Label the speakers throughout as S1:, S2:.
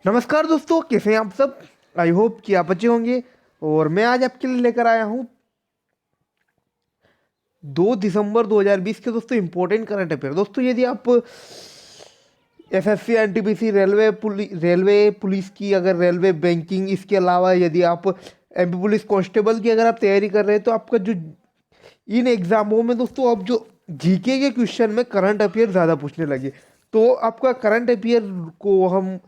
S1: नमस्कार दोस्तों, कैसे हैं आप सब। आई होप कि आप अच्छे होंगे। और मैं आज आपके लिए लेकर आया हूँ 2 दिसंबर 2020 के दोस्तों इम्पोर्टेंट करंट अफेयर। दोस्तों यदि आप एसएससी एनटीपीसी रेलवे पुलिस की, अगर रेलवे बैंकिंग, इसके अलावा यदि आप एमपी पुलिस कांस्टेबल की अगर आप तैयारी कर रहे हैं तो आपका जो इन एग्जामों में दोस्तों अब जो जीके के क्वेश्चन में करंट अफेयर ज़्यादा पूछने लगे, तो आपका करंट अफेयर को हम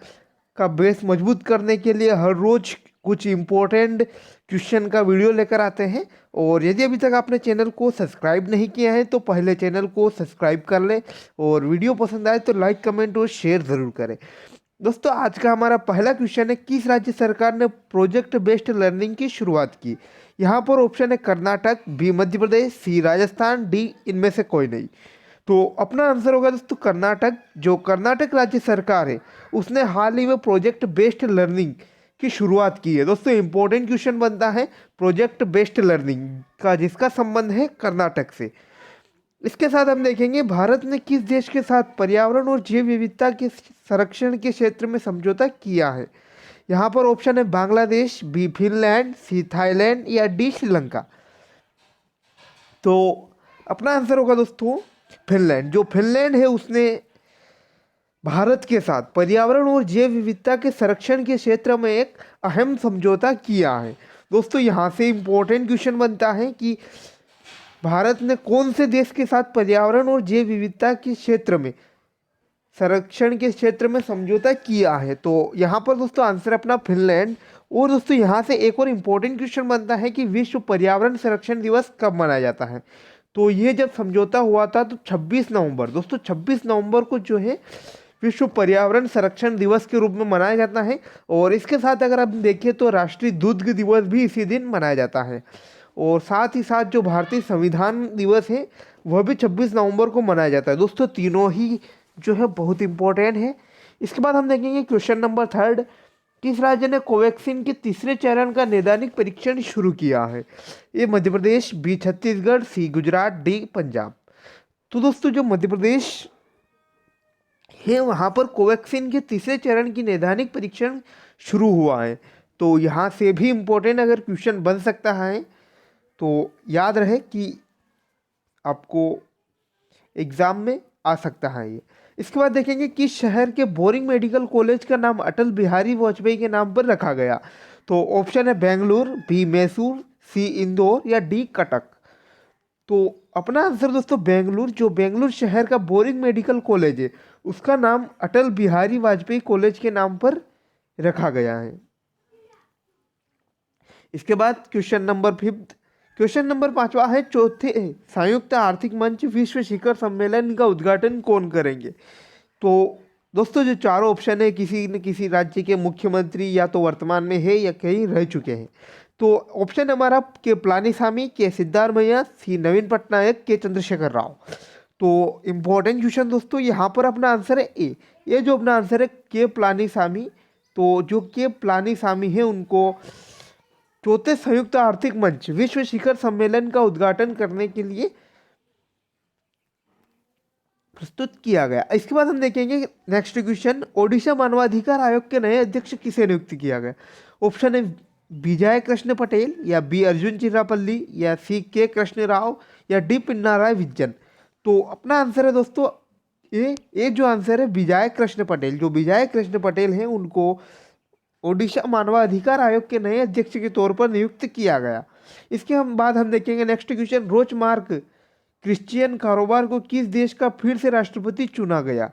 S1: का बेस मजबूत करने के लिए हर रोज कुछ इम्पोर्टेंट क्वेश्चन का वीडियो लेकर आते हैं। और यदि अभी तक आपने चैनल को सब्सक्राइब नहीं किया है तो पहले चैनल को सब्सक्राइब कर लें, और वीडियो पसंद आए तो लाइक कमेंट और शेयर ज़रूर करें। दोस्तों आज का हमारा पहला क्वेश्चन है, किस राज्य सरकार ने प्रोजेक्ट बेस्ड लर्निंग की शुरुआत की। यहाँ पर ऑप्शन है कर्नाटक, बी मध्य प्रदेश, सी राजस्थान, डी इनमें से कोई नहीं। तो अपना आंसर होगा दोस्तों कर्नाटक। जो कर्नाटक राज्य सरकार है उसने हाल ही में प्रोजेक्ट बेस्ड लर्निंग की शुरुआत की है। दोस्तों इंपॉर्टेंट क्वेश्चन बनता है प्रोजेक्ट बेस्ड लर्निंग का, जिसका संबंध है कर्नाटक से। इसके साथ हम देखेंगे भारत ने किस देश के साथ पर्यावरण और जैव विविधता के संरक्षण के क्षेत्र में समझौता किया है। यहाँ पर ऑप्शन है Bangladesh, B Finland, C Thailand या डी श्रीलंका। तो अपना आंसर होगा दोस्तों फिनलैंड। जो फिनलैंड है उसने भारत के साथ पर्यावरण और जैव विविधता के संरक्षण के क्षेत्र में एक अहम समझौता किया है। दोस्तों यहाँ से इम्पोर्टेंट क्वेश्चन बनता है कि भारत ने कौन से देश के साथ पर्यावरण और जैव विविधता के क्षेत्र में संरक्षण के क्षेत्र में समझौता किया है। तो यहाँ पर दोस्तों आंसर अपना फिनलैंड। और दोस्तों यहाँ से एक और इम्पोर्टेंट क्वेश्चन बनता है कि विश्व पर्यावरण संरक्षण दिवस कब मनाया जाता है। तो ये जब समझौता हुआ था तो 26 नवंबर, दोस्तों 26 नवंबर को जो है विश्व पर्यावरण संरक्षण दिवस के रूप में मनाया जाता है। और इसके साथ अगर आप देखें तो राष्ट्रीय दुग्ध दिवस भी इसी दिन मनाया जाता है। और साथ ही साथ जो भारतीय संविधान दिवस है वह भी 26 नवंबर को मनाया जाता है। दोस्तों तीनों ही जो है बहुत इंपॉर्टेंट है। इसके बाद हम देखेंगे क्वेश्चन नंबर 3, किस राज्य ने कोवैक्सीन के तीसरे चरण का नैदानिक परीक्षण शुरू किया है। ये मध्य प्रदेश, बी छत्तीसगढ़, सी गुजरात, डी पंजाब। तो दोस्तों जो मध्य प्रदेश है वहाँ पर कोवैक्सीन के तीसरे चरण की नैदानिक परीक्षण शुरू हुआ है। तो यहाँ से भी इम्पोर्टेंट अगर क्वेश्चन बन सकता है तो याद रहे कि आपको एग्जाम में आ सकता है ये। इसके बाद देखेंगे किस शहर के बोरिंग मेडिकल कॉलेज का नाम अटल बिहारी वाजपेयी के नाम पर रखा गया। तो ऑप्शन है बेंगलुरु, बी मैसूर, सी इंदौर या डी कटक। तो अपना आंसर दोस्तों बेंगलुरु। जो बेंगलुरु शहर का बोरिंग मेडिकल कॉलेज है उसका नाम अटल बिहारी वाजपेयी कॉलेज के नाम पर रखा गया है। इसके बाद क्वेश्चन नंबर 5 है, चौथे संयुक्त आर्थिक मंच विश्व शिखर सम्मेलन का उद्घाटन कौन करेंगे। तो दोस्तों जो चारों ऑप्शन है किसी न किसी राज्य के मुख्यमंत्री या तो वर्तमान में है या कहीं रह चुके हैं। तो ऑप्शन हमारा के पलानीसामी, के सिद्धारमैया, सी नवीन पटनायक, के चंद्रशेखर राव। तो इम्पोर्टेंट क्वेश्चन दोस्तों यहाँ पर अपना आंसर है ए। ये जो अपना आंसर है के पलानीसामी। तो जो के पलानीसामी है उनको चौथे संयुक्त आर्थिक मंच विश्व शिखर सम्मेलन का उद्घाटन करने के लिए प्रस्तुत किया गया। इसके बाद हम देखेंगे नेक्स्ट क्वेश्चन, ओडिशा मानवाधिकार आयोग के नए अध्यक्ष किसे नियुक्त किया गया। ऑप्शन है विजय कृष्ण पटेल, या बी अर्जुन चिरापल्ली, या सी के कृष्ण राव, या डी पिन्नाराय विजयन। तो अपना आंसर है दोस्तों ये जो आंसर है विजय कृष्ण पटेल। जो विजय कृष्ण पटेल हैं उनको ओडिशा मानवाधिकार आयोग के नए अध्यक्ष के तौर पर नियुक्त किया गया। इसके बाद हम देखेंगे नेक्स्ट क्वेश्चन, रोचमार्क क्रिश्चियन कारोबार को किस देश का फिर से राष्ट्रपति चुना गया।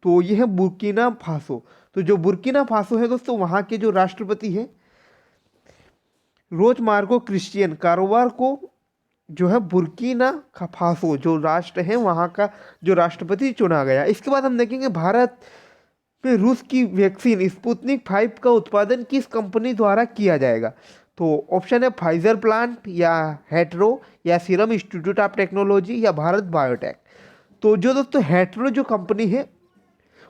S1: तो यह है बुर्किना फासो। तो जो बुर्किना फासो है दोस्तों वहाँ के जो राष्ट्रपति हैं रोचमार्को क्रिश्चियन कारोबार को जो है बुर्किना फासो जो राष्ट्र है वहाँ का जो राष्ट्रपति चुना गया। इसके बाद हम देखेंगे भारत में रूस की वैक्सीन स्पुतनिक 5 का उत्पादन किस कंपनी द्वारा किया जाएगा। तो ऑप्शन है फाइजर प्लांट, या हेट्रो, या सीरम इंस्टीट्यूट ऑफ टेक्नोलॉजी, या भारत बायोटेक। तो जो दोस्तों हेट्रो जो कंपनी है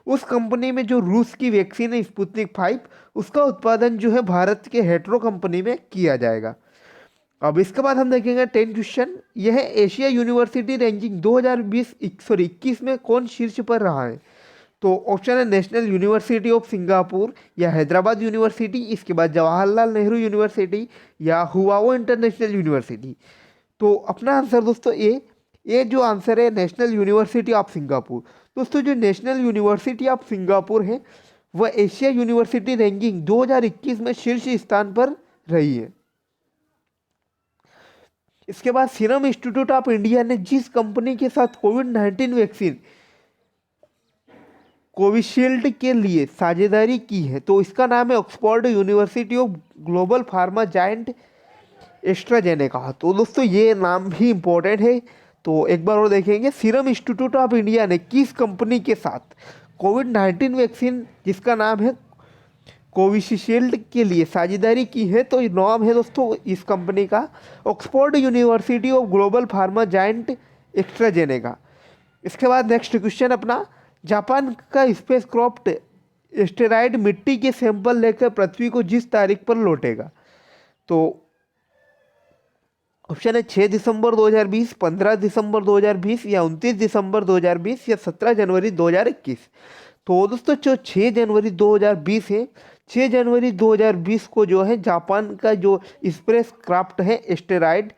S1: उस कंपनी में जो रूस की वैक्सीन है स्पुतनिक 5 उसका उत्पादन जो है भारत के हेट्रो कंपनी में किया जाएगा। अब इसके बाद हम देखेंगे 10 क्वेश्चन, यह एशिया यूनिवर्सिटी रैंकिंग 2021 में कौन शीर्ष पर रहा है। तो ऑप्शन है नेशनल यूनिवर्सिटी ऑफ सिंगापुर या हैदराबाद यूनिवर्सिटी, इसके बाद जवाहरलाल नेहरू यूनिवर्सिटी या हुआओ इंटरनेशनल यूनिवर्सिटी। तो अपना आंसर दोस्तों ए जो आंसर है नेशनल यूनिवर्सिटी ऑफ सिंगापुर। दोस्तों जो नेशनल यूनिवर्सिटी ऑफ सिंगापुर है वह एशिया यूनिवर्सिटी रैंकिंग 2021 में शीर्ष स्थान पर रही है। इसके बाद सीरम इंस्टीट्यूट ऑफ इंडिया ने जिस कंपनी के साथ कोविड-19 वैक्सीन कोविशील्ड के लिए साझेदारी की है तो इसका नाम है Oxford university of global pharma giant AstraZeneca. तो दोस्तों ये नाम भी इम्पोर्टेंट है, तो एक बार और देखेंगे। सीरम इंस्टीट्यूट ऑफ इंडिया ने किस कंपनी के साथ कोविड-19 वैक्सीन जिसका नाम है कोविशील्ड के लिए साझेदारी की है, तो नाम है दोस्तों इस कंपनी का Oxford university of global pharma giant AstraZeneca. इसके बाद नेक्स्ट क्वेश्चन अपना, जापान का स्पेस क्राफ्ट एस्टेरॉयड मिट्टी के सैंपल लेकर पृथ्वी को जिस तारीख पर लौटेगा, तो ऑप्शन है 6 दिसंबर 2020, 15 दिसंबर 2020 या 29 दिसंबर 2020 या 17 जनवरी 2021। तो दोस्तों जो 6 जनवरी 2020 है, 6 जनवरी 2020 को जो है जापान का जो स्पेस क्राफ्ट है एस्टेरॉयड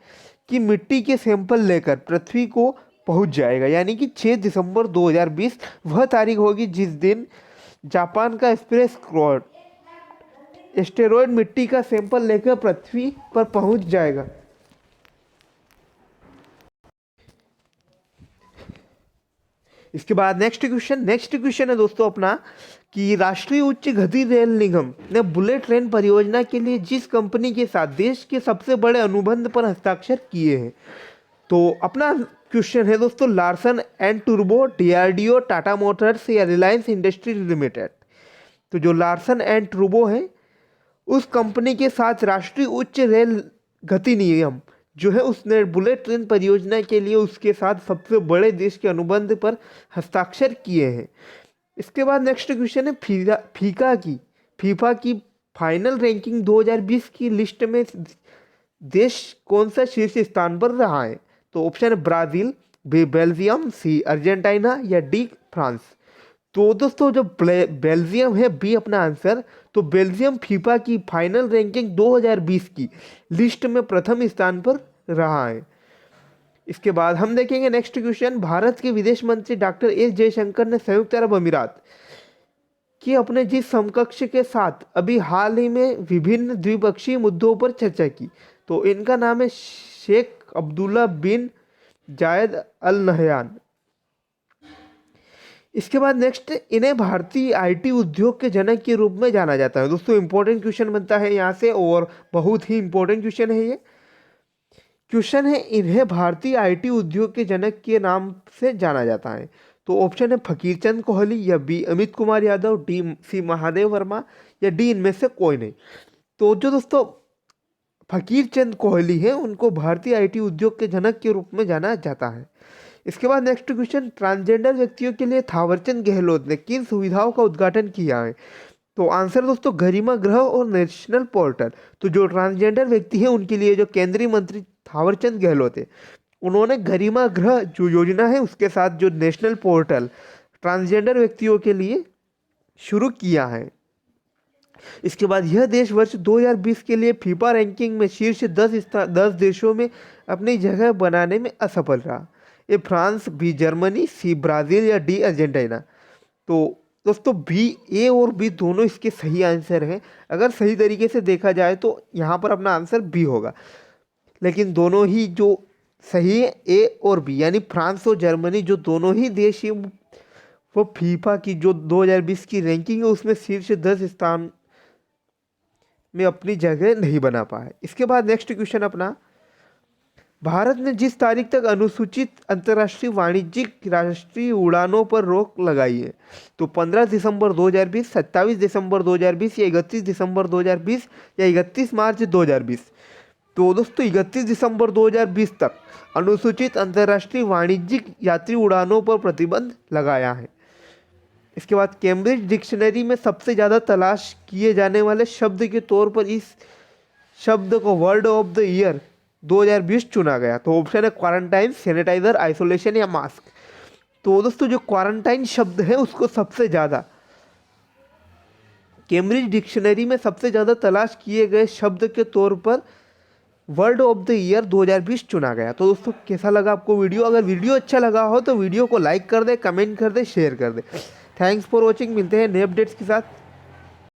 S1: की मिट्टी के सैंपल लेकर पृथ्वी को पहुंच जाएगा, यानी कि 6 दिसंबर 2020 वह तारीख होगी जिस दिन जापान का स्पेस क्राफ्ट एस्टेरॉयड मिट्टी का सैंपल लेकर पृथ्वी पर पहुंच जाएगा। इसके बाद नेक्स्ट क्वेश्चन है दोस्तों अपना कि राष्ट्रीय उच्च गति रेल निगम ने बुलेट ट्रेन परियोजना के लिए जिस कंपनी के साथ देश के सबसे बड़े अनुबंध पर हस्ताक्षर किए हैं, तो अपना क्वेश्चन है दोस्तों Larsen and Toubro, DRDO, Tata Motors या रिलायंस इंडस्ट्रीज लिमिटेड। तो जो लार्सन एंड टूब्रो है उस कंपनी के साथ राष्ट्रीय उच्च रेल गति निगम जो है उसने बुलेट ट्रेन परियोजना के लिए उसके साथ सबसे बड़े देश के अनुबंध पर हस्ताक्षर किए हैं। इसके बाद नेक्स्ट क्वेश्चन है फीफा की फाइनल रैंकिंग 2020 की लिस्ट में देश कौन सा शीर्ष स्थान पर रहा है, तो ऑप्शन है Brazil, B Belgium, C Argentina या डी फ्रांस। तो दोस्तों जो बेल्जियम है बी अपना आंसर, तो बेल्जियम फीफा की फाइनल रैंकिंग 2020 की लिस्ट में प्रथम स्थान पर रहा है। इसके बाद हम देखेंगे नेक्स्ट क्वेश्चन, भारत के विदेश मंत्री डॉक्टर एस जयशंकर ने संयुक्त अरब अमीरात कि अपने जिस समकक्ष के साथ अभी हाल ही में विभिन्न द्विपक्षीय मुद्दों पर चर्चा की, तो इनका नाम है शेख अब्दुल्ला बिन जायद अल नहयान। इसके बाद नेक्स्ट, इन्हें भारतीय आईटी उद्योग के जनक के रूप में जाना जाता है। दोस्तों इंपॉर्टेंट क्वेश्चन बनता है यहाँ से और बहुत ही इंपॉर्टेंट क्वेश्चन है ये क्वेश्चन है, इन्हें भारतीय आईटी उद्योग के जनक के नाम से जाना जाता है। तो ऑप्शन है फकीरचंद कोहली या B Amit Kumar Yadav, D C Mahadev Verma या डी इनमें से कोई नहीं। तो जो दोस्तों फकीरचंद कोहली है उनको भारतीय आईटी उद्योग के जनक के रूप में जाना जाता है। इसके बाद नेक्स्ट क्वेश्चन, ट्रांसजेंडर व्यक्तियों के लिए थावरचंद गहलोत ने किन सुविधाओं का उद्घाटन किया है, तो आंसर दोस्तों गरिमा गृह और नेशनल पोर्टल। तो जो ट्रांसजेंडर व्यक्ति है उनके लिए जो केंद्रीय मंत्री थावरचंद गहलोत है उन्होंने गरिमा गृह जो योजना है उसके साथ जो नेशनल पोर्टल ट्रांसजेंडर व्यक्तियों के लिए शुरू किया है। इसके बाद यह देश वर्ष 2020 के लिए फीफा रैंकिंग में शीर्ष 10 देशों में अपनी जगह बनाने में असफल रहा। A France, B Germany, C Brazil या डी अर्जेंटीना। तो दोस्तों बी, ए और बी दोनों इसके सही आंसर हैं। अगर सही तरीके से देखा जाए तो यहाँ पर अपना आंसर बी होगा, लेकिन दोनों ही जो सही है ए और बी, यानी फ्रांस और जर्मनी जो दोनों ही देश हैं वो फीफा की जो 2020 की रैंकिंग है उसमें शीर्ष 10 स्थान में अपनी जगह नहीं बना पाए। इसके बाद नेक्स्ट क्वेश्चन अपना, भारत ने जिस तारीख तक अनुसूचित अंतर्राष्ट्रीय वाणिज्यिक राष्ट्रीय उड़ानों पर रोक लगाई है, तो 15 दिसंबर 2020, 27 दिसंबर 2020 या 31 दिसंबर 2020 या 31 मार्च 2020। तो दोस्तों 31 दिसंबर 2020 तक अनुसूचित अंतर्राष्ट्रीय वाणिज्यिक यात्री उड़ानों पर प्रतिबंध लगाया है। इसके बाद कैम्ब्रिज डिक्शनरी में सबसे ज़्यादा तलाश किए जाने वाले शब्द के तौर पर इस शब्द को वर्ड ऑफ द ईयर 2020 चुना गया। तो ऑप्शन है क्वारंटाइन, सैनिटाइजर, आइसोलेशन या मास्क। तो दोस्तों जो क्वारंटाइन शब्द है उसको सबसे ज़्यादा कैम्ब्रिज डिक्शनरी में सबसे ज़्यादा तलाश किए गए शब्द के तौर पर वर्ड ऑफ द ईयर 2020 चुना गया। तो दोस्तों कैसा लगा आपको वीडियो? अगर वीडियो अच्छा लगा हो तो वीडियो को लाइक कर दे, कमेंट कर दे, शेयर कर दे। Thanks for watching. मिलते हैं नए अपडेट्स के साथ।